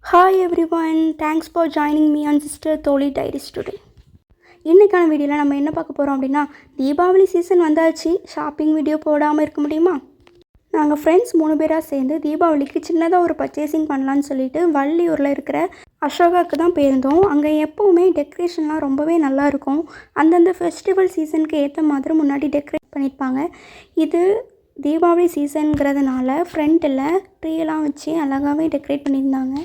Hi everyone, thanks for joining me on Sister Tholi Diaries today. இன்றைக்கான வீடியோவில் நம்ம என்ன பார்க்க போகிறோம் அப்படின்னா, தீபாவளி சீசன் வந்தாச்சு. ஷாப்பிங் வீடியோ போடாமல் இருக்க முடியுமா? நாங்கள் ஃப்ரெண்ட்ஸ் 3 பேராக சேர்ந்து தீபாவளிக்கு சின்னதாக ஒரு பர்ச்சேசிங் பண்ணலான்னு சொல்லிட்டு வள்ளியூரில் இருக்கிற அசோகாவுக்கு தான் போயிருந்தோம். அங்கே எப்போவுமே டெக்கரேஷன்லாம் ரொம்பவே நல்லாயிருக்கும். அந்தந்த ஃபெஸ்டிவல் சீசனுக்கு ஏற்ற மாதிரி முன்னாடி டெக்கரேட் பண்ணியிருப்பாங்க. இது தீபாவளி சீசனுங்கிறதுனால ஃப்ரண்ட்டில் ட்ரீயெல்லாம் வச்சு அழகாகவே டெக்கரேட் பண்ணியிருந்தாங்க.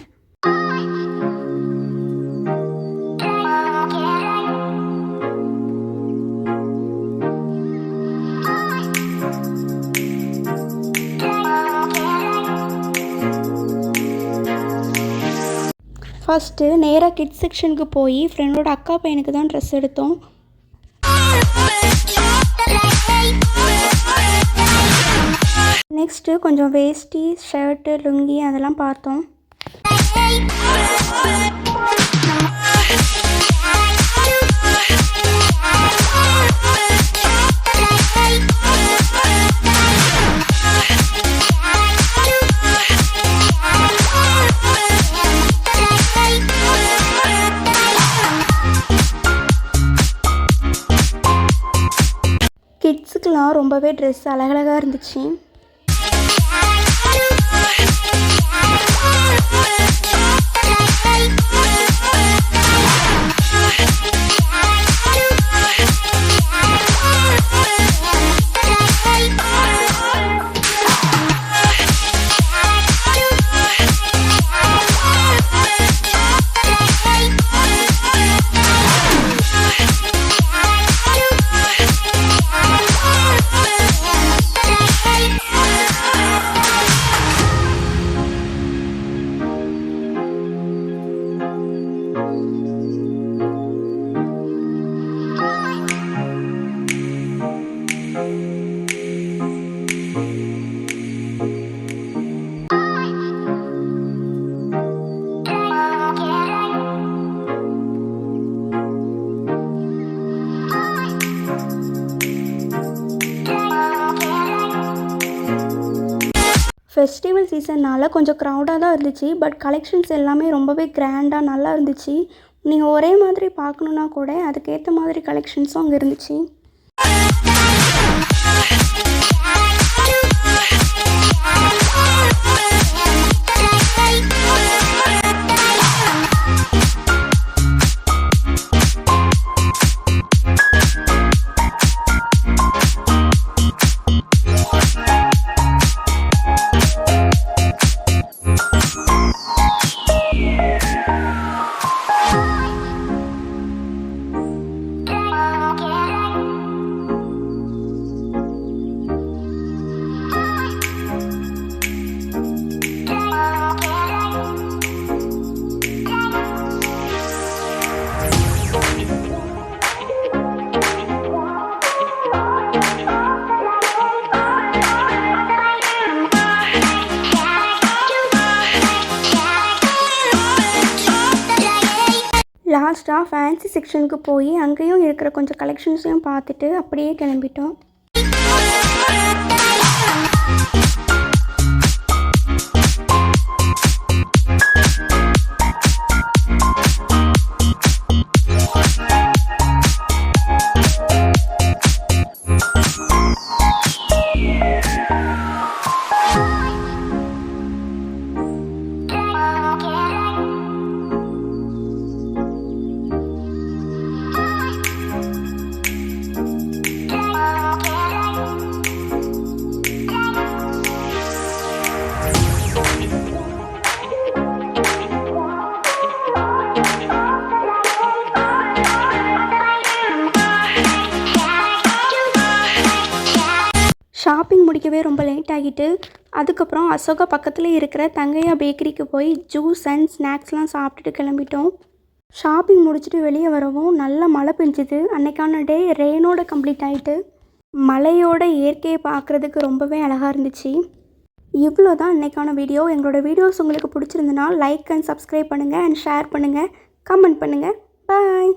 ஃபஸ்ட்டு நேராக கிட்ஸ் செக்ஷனுக்கு போய் ஃப்ரெண்டோட அக்கா பையனுக்கு தான் ட்ரெஸ் எடுத்தோம். நெக்ஸ்ட்டு கொஞ்சம் வேஷ்டி, ஷர்ட்டு, லுங்கி அதெல்லாம் பார்த்தோம். கிட்ஸுக்கெலாம் ரொம்பவே ட்ரெஸ் அழகழகாக இருந்துச்சு. ஃபெஸ்டிவல் சீசன்னால் கொஞ்சம் க்ரௌடாக தான் இருந்துச்சு. பட் கலெக்ஷன்ஸ் எல்லாமே ரொம்பவே கிராண்டாக நல்லா இருந்துச்சு. நீங்கள் ஒரே மாதிரி பார்க்கணுன்னா கூட அதுக்கேற்ற மாதிரி கலெக்ஷன்ஸும் அங்கே இருந்துச்சு. லாஸ்ட்டாக ஃபேன்சி செக்ஷனுக்கு போய் அங்கேயும் இருக்கிற கொஞ்சம் கலெக்ஷன்ஸையும் பார்த்துட்டு அப்படியே கிளம்பிட்டோம். ஷாப்பிங் முடிக்கவே ரொம்ப லேட் ஆகிட்டு அதுக்கப்புறம் அசோகா பக்கத்தில் இருக்கிற தங்கையா பேக்கரிக்கு போய் ஜூஸ் அண்ட் ஸ்நாக்ஸ்லாம் சாப்பிட்டுட்டு கிளம்பிட்டோம். ஷாப்பிங் முடிச்சுட்டு வெளியே வரவும் நல்ல மழை பெஞ்சுது. அன்றைக்கான டே ரெயினோட கம்ப்ளீட் ஆகிட்டு மழையோட இயற்கையை பார்க்குறதுக்கு ரொம்பவே அழகாக இருந்துச்சு. இவ்வளோ தான் இன்றைக்கான வீடியோ. எங்களோட வீடியோஸ் உங்களுக்கு பிடிச்சிருந்தனா லைக் அண்ட் சப்ஸ்கிரைப் பண்ணுங்கள் அண்ட் ஷேர் பண்ணுங்கள், கமெண்ட் பண்ணுங்கள். பாய்.